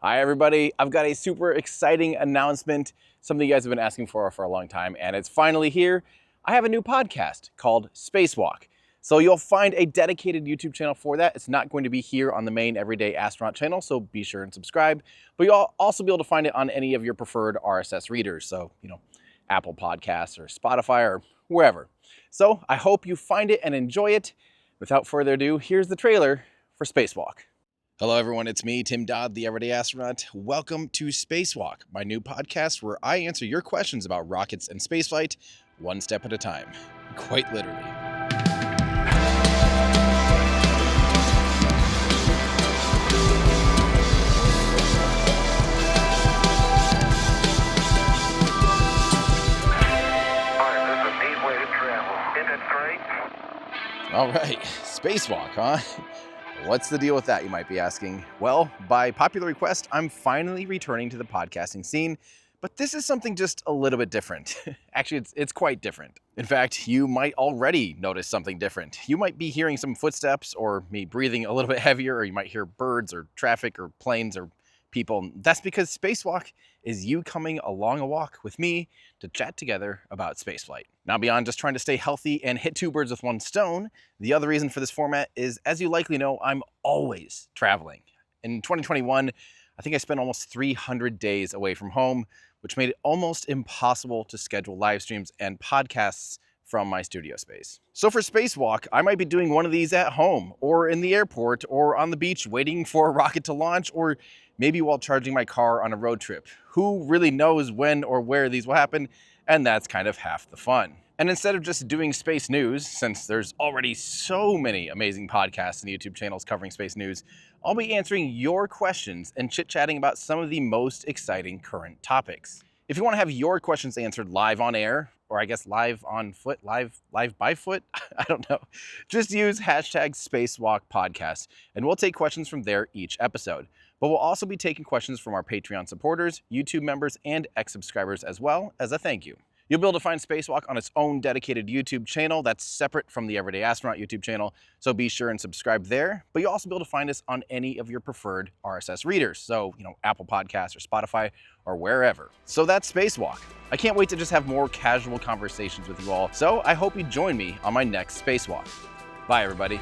Hi everybody, I've got a super exciting announcement, something you guys have been asking for a long time, and it's finally here. I have a new podcast called Spacewalk. So you'll find a dedicated YouTube channel for that. It's not going to be here on the main Everyday Astronaut channel, so be sure and subscribe. But you'll also be able to find it on any of your preferred RSS readers, so, Apple Podcasts or Spotify or wherever. So I hope you find it and enjoy it. Without further ado, here's the trailer for Spacewalk. Hello everyone, it's me, Tim Dodd, the Everyday Astronaut. Welcome to Spacewalk, my new podcast where I answer your questions about rockets and spaceflight one step at a time, quite literally. All right, Spacewalk, huh? What's the deal with that, you might be asking? Well, by popular request, I'm finally returning to the podcasting scene, but this is something just a little bit different. Actually, it's quite different. In fact, you might already notice something different. You might be hearing some footsteps or me breathing a little bit heavier, or you might hear birds or traffic or planes or people. That's because Spacewalk is you coming along a walk with me to chat together about spaceflight. Now, beyond just trying to stay healthy and hit two birds with one stone, the other reason for this format is, as you likely know, I'm always traveling. In 2021, I think I spent almost 300 days away from home, which made it almost impossible to schedule live streams and podcasts from my studio space. So for Spacewalk, I might be doing one of these at home, or in the airport, or on the beach waiting for a rocket to launch, or maybe while charging my car on a road trip. Who really knows when or where these will happen? And that's kind of half the fun. And instead of just doing space news, since there's already so many amazing podcasts and YouTube channels covering space news, I'll be answering your questions and chit-chatting about some of the most exciting current topics. If you want to have your questions answered live on air, or I guess live on foot, live by foot, I don't know. Just use hashtag Spacewalkpodcast, and we'll take questions from there each episode. But we'll also be taking questions from our Patreon supporters, YouTube members, and ex-subscribers as well as a thank you. You'll be able to find Spacewalk on its own dedicated YouTube channel that's separate from the Everyday Astronaut YouTube channel, so be sure and subscribe there. But you'll also be able to find us on any of your preferred RSS readers, so, Apple Podcasts or Spotify or wherever. So that's Spacewalk. I can't wait to just have more casual conversations with you all, so I hope you join me on my next Spacewalk. Bye, everybody.